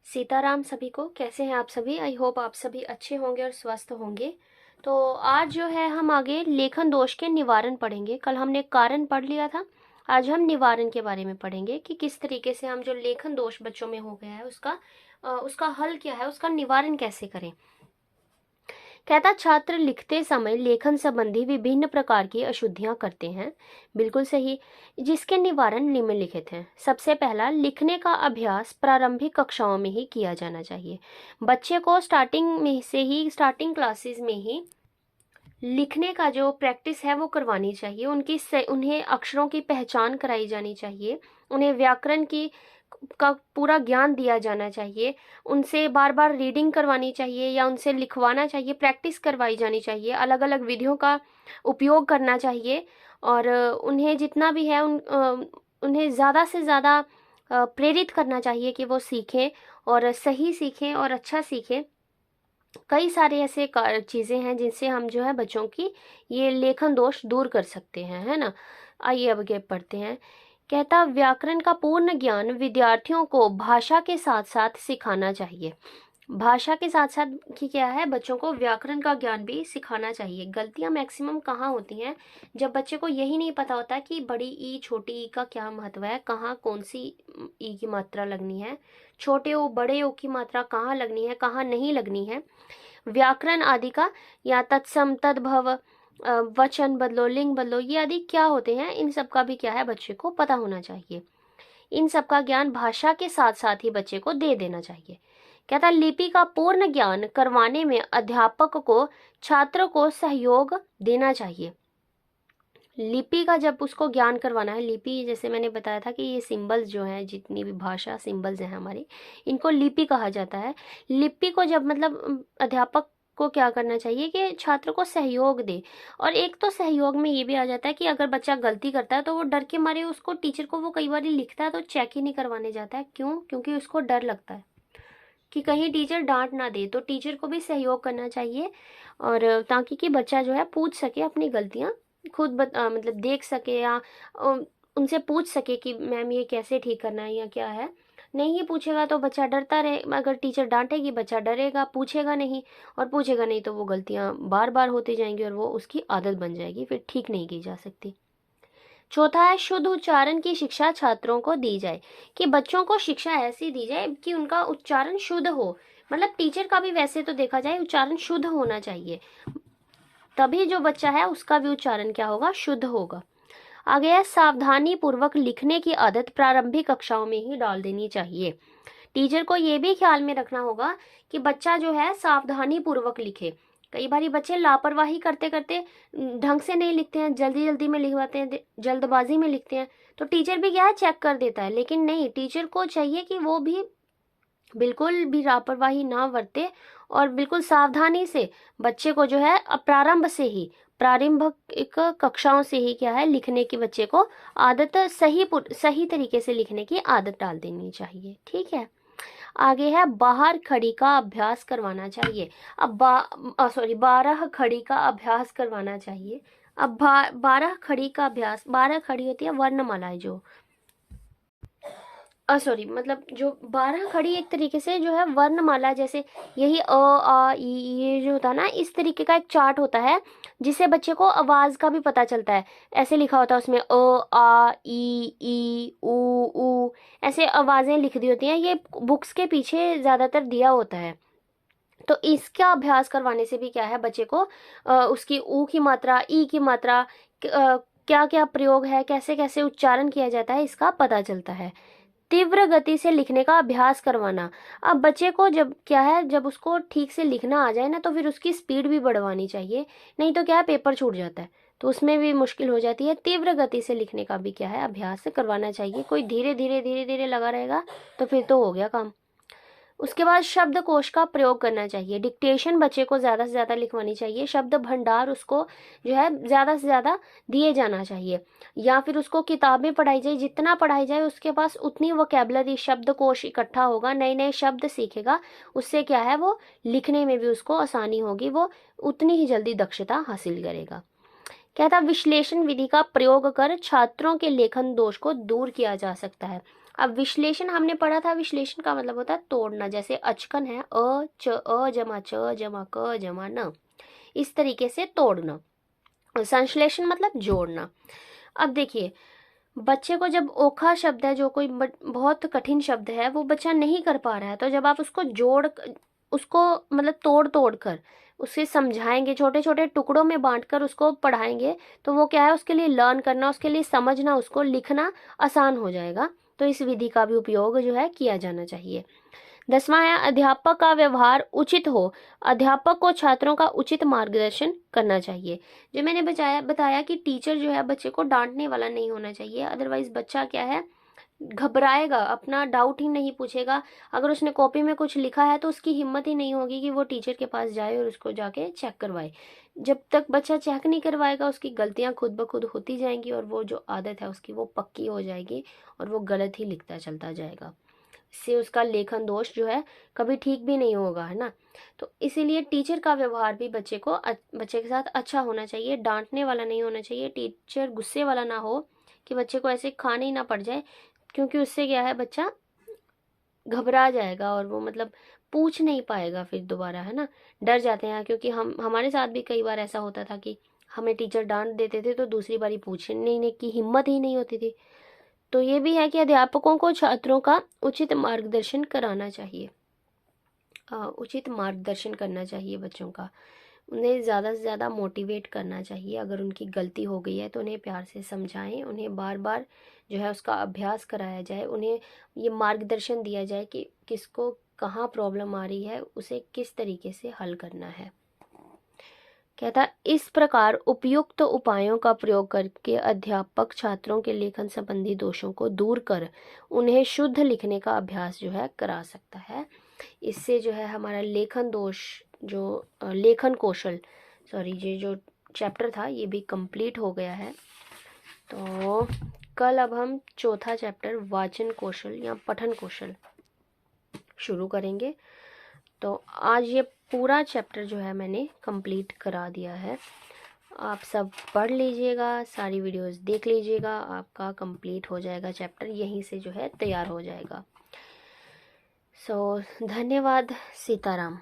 सीताराम सभी को। कैसे हैं आप सभी? आई होप आप सभी अच्छे होंगे और स्वस्थ होंगे। तो आज जो है हम आगे लेखन दोष के निवारण पढ़ेंगे। कल हमने कारण पढ़ लिया था, आज हम निवारण के बारे में पढ़ेंगे कि किस तरीके से हम जो लेखन दोष बच्चों में हो गया है उसका हल क्या है, उसका निवारण कैसे करें। कहता, छात्र लिखते समय लेखन संबंधी विभिन्न प्रकार की अशुद्धियां करते हैं। बिल्कुल सही। जिसके निवारण निम्नलिखित हैं। सबसे पहला, लिखने का अभ्यास प्रारंभिक कक्षाओं में ही किया जाना चाहिए। बच्चे को स्टार्टिंग क्लासेस में ही लिखने का जो प्रैक्टिस है वो करवानी चाहिए। उन्हें अक्षरों की पहचान कराई जानी चाहिए। उन्हें व्याकरण का पूरा ज्ञान दिया जाना चाहिए। उनसे बार बार रीडिंग करवानी चाहिए या उनसे लिखवाना चाहिए, प्रैक्टिस करवाई जानी चाहिए। अलग अलग विधियों का उपयोग करना चाहिए और उन्हें जितना भी है उन्हें ज़्यादा से ज़्यादा प्रेरित करना चाहिए कि वो सीखें और सही सीखें और अच्छा सीखें। कई सारे ऐसे चीज़ें हैं जिनसे हम जो है बच्चों की ये लेखन दोष दूर कर सकते हैं, है ना। आइए अब आगे पढ़ते हैं। कहता, व्याकरण का पूर्ण ज्ञान विद्यार्थियों को भाषा के साथ साथ सिखाना चाहिए। भाषा के साथ साथ कि क्या है, बच्चों को व्याकरण का ज्ञान भी सिखाना चाहिए। गलतियां मैक्सिमम कहाँ होती हैं? जब बच्चे को यही नहीं पता होता कि बड़ी ई छोटी ई का क्या महत्व है, कहाँ कौन सी ई की मात्रा लगनी है, छोटे ओ बड़े ओ की मात्रा कहाँ लगनी है, कहाँ नहीं लगनी है, व्याकरण आदि का, या तत्सम तद्भव, वचन बदलो, लिंग बदलो, ये आदि क्या होते हैं, इन सब का भी क्या है बच्चे को पता होना चाहिए। इन सब का ज्ञान भाषा के साथ साथ ही बच्चे को दे देना चाहिए। कहता है, लिपि का पूर्ण ज्ञान करवाने में अध्यापक को छात्र को सहयोग देना चाहिए। लिपि का जब उसको ज्ञान करवाना है, लिपि जैसे मैंने बताया था कि ये सिंबल्स जो हैं, जितनी भी भाषा सिंबल्स हैं हमारी, इनको लिपि कहा जाता है। लिपि को जब मतलब अध्यापक को क्या करना चाहिए कि छात्र को सहयोग दे। और एक तो सहयोग में ये भी आ जाता है कि अगर बच्चा गलती करता है तो वो डर के मारे उसको टीचर को वो कई बार लिखता है तो चेक ही नहीं करवाने जाता है। क्यों? क्योंकि उसको डर लगता है कि कहीं टीचर डांट ना दे। तो टीचर को भी सहयोग करना चाहिए और ताकि कि बच्चा जो है पूछ सके अपनी गलतियां, खुद मतलब देख सके या उनसे पूछ सके कि मैम ये कैसे ठीक करना है या क्या है। नहीं पूछेगा तो बच्चा डरता रहे। अगर टीचर डांटेगी बच्चा डरेगा, पूछेगा नहीं, और पूछेगा नहीं तो वो गलतियां बार बार होती जाएंगी और वो उसकी आदत बन जाएगी, फिर ठीक नहीं की जा सकती। चौथा है, शुद्ध उच्चारण की शिक्षा छात्रों को दी जाए। कि बच्चों को शिक्षा ऐसी दी जाए कि उनका उच्चारण शुद्ध हो। मतलब टीचर का भी वैसे तो देखा जाए उच्चारण शुद्ध होना चाहिए, तभी जो बच्चा है उसका भी उच्चारण क्या होगा, शुद्ध होगा। आगे है, सावधानी पूर्वक लिखने की आदत प्रारंभिक कक्षाओं में ही डाल देनी चाहिए। टीचर को ये भी ख्याल में रखना होगा कि बच्चा जो है सावधानी पूर्वक लिखे। कई बार बच्चे लापरवाही करते करते ढंग से नहीं लिखते हैं, जल्दी जल्दी में लिखवाते हैं, जल्दबाजी में लिखते हैं, तो टीचर भी क्या है चेक कर देता है। लेकिन नहीं, टीचर को चाहिए कि वो भी बिल्कुल भी लापरवाही ना बरते और बिल्कुल सावधानी से बच्चे को जो है प्रारंभ से ही, प्रारंभिक कक्षाओं से ही क्या है लिखने की बच्चे को आदत सही तरीके से लिखने की आदत डाल देनी चाहिए। ठीक है। आगे है, बाहर खड़ी का अभ्यास करवाना चाहिए। अब 12 खड़ी का अभ्यास करवाना चाहिए। अब 12 खड़ी का अभ्यास, 12 खड़ी होती है वर्णमालाएं जो मतलब जो 12 खड़ी एक तरीके से जो है वर्णमाला, जैसे यही अ आ ई ये जो होता है ना, इस तरीके का एक चार्ट होता है जिससे बच्चे को आवाज का भी पता चलता है। ऐसे लिखा होता है उसमें अ आ ई ऊ ऊ, ऐसे आवाजें लिख दी होती हैं। ये बुक्स के पीछे ज्यादातर दिया होता है। तो इसका अभ्यास करवाने से भी क्या है बच्चे को उसकी ऊ की मात्रा, ई की मात्रा, क्या क्या प्रयोग है, कैसे कैसे उच्चारण किया जाता है, इसका पता चलता है। तीव्र गति से लिखने का अभ्यास करवाना। अब बच्चे को जब क्या है, जब उसको ठीक से लिखना आ जाए ना तो फिर उसकी स्पीड भी बढ़वानी चाहिए, नहीं तो क्या है पेपर छूट जाता है, तो उसमें भी मुश्किल हो जाती है। तीव्र गति से लिखने का भी क्या है अभ्यास करवाना चाहिए। कोई धीरे धीरे धीरे धीरे लगा रहेगा तो फिर तो हो गया काम। उसके बाद शब्दकोश का प्रयोग करना चाहिए। डिक्टेशन बच्चे को ज़्यादा से ज़्यादा लिखवानी चाहिए। शब्द भंडार उसको जो है ज़्यादा से ज़्यादा दिए जाना चाहिए, या फिर उसको किताबें पढ़ाई जाए। जितना पढ़ाई जाए उसके पास उतनी वोकेबलरी, शब्दकोश इकट्ठा होगा, नए नए शब्द सीखेगा। उससे क्या है वो लिखने में भी उसको आसानी होगी, वो उतनी ही जल्दी दक्षता हासिल करेगा। कहता, विश्लेषण विधि का प्रयोग कर छात्रों के लेखन दोष को दूर किया जा सकता है। अब विश्लेषण हमने पढ़ा था, विश्लेषण का मतलब होता है तोड़ना। जैसे अचकन है, अ जमा च जमा क जमा न, इस तरीके से तोड़ना। संश्लेषण मतलब जोड़ना। अब देखिए, बच्चे को जब ओखा शब्द है, जो कोई बहुत कठिन शब्द है, वो बच्चा नहीं कर पा रहा है, तो जब आप उसको उसको मतलब तोड़ तोड़ कर उसे समझाएंगे, छोटे छोटे टुकड़ों में बांटकर उसको पढ़ाएंगे, तो वो क्या है, उसके लिए लर्न करना, उसके लिए समझना, उसको लिखना आसान हो जाएगा। तो इस विधि का भी उपयोग जो है किया जाना चाहिए। 10वां है, अध्यापक का व्यवहार उचित हो। अध्यापक को छात्रों का उचित मार्गदर्शन करना चाहिए। जो मैंने बताया कि टीचर जो है बच्चे को डांटने वाला नहीं होना चाहिए, अदरवाइज बच्चा क्या है, घबराएगा, अपना डाउट ही नहीं पूछेगा। अगर उसने कॉपी में कुछ लिखा है तो उसकी हिम्मत ही नहीं होगी कि वो टीचर के पास जाए और उसको जाके चेक करवाए। जब तक बच्चा चेक नहीं करवाएगा, उसकी गलतियां खुद ब खुद होती जाएंगी और वो जो आदत है उसकी वो पक्की हो जाएगी और वो गलत ही लिखता चलता जाएगा। इससे उसका लेखन दोष जो है कभी ठीक भी नहीं होगा, है ना। तो इसीलिए टीचर का व्यवहार भी बच्चे के साथ अच्छा होना चाहिए, डांटने वाला नहीं होना चाहिए। टीचर गुस्से वाला ना हो कि बच्चे को ऐसे खाने ही ना पड़ जाए, क्योंकि उससे क्या है, बच्चा घबरा जाएगा और वो मतलब पूछ नहीं पाएगा फिर दोबारा, है ना। डर जाते हैं, क्योंकि हमारे साथ भी कई बार ऐसा होता था कि हमें टीचर डांट देते थे तो दूसरी बारी पूछने की हिम्मत ही नहीं होती थी। तो ये भी है कि अध्यापकों को छात्रों का उचित मार्गदर्शन कराना चाहिए, उचित मार्गदर्शन करना चाहिए बच्चों का। उन्हें ज़्यादा से ज़्यादा मोटिवेट करना चाहिए। अगर उनकी गलती हो गई है तो उन्हें प्यार से समझाएं, उन्हें बार बार जो है उसका अभ्यास कराया जाए, उन्हें ये मार्गदर्शन दिया जाए कि किसको कहाँ प्रॉब्लम आ रही है, उसे किस तरीके से हल करना है। कहता, इस प्रकार उपयुक्त उपायों का प्रयोग करके अध्यापक छात्रों के लेखन संबंधी दोषों को दूर कर उन्हें शुद्ध लिखने का अभ्यास जो है करा सकता है। इससे जो है हमारा लेखन दोष, जो लेखन कौशल, सॉरी, ये जो चैप्टर था ये भी कंप्लीट हो गया है। तो कल अब हम चौथा चैप्टर वाचन कौशल या पठन कौशल शुरू करेंगे। तो आज ये पूरा चैप्टर जो है मैंने कंप्लीट करा दिया है। आप सब पढ़ लीजिएगा, सारी वीडियोस देख लीजिएगा, आपका कंप्लीट हो जाएगा चैप्टर, यहीं से जो है तैयार हो जाएगा। सो धन्यवाद, सीताराम।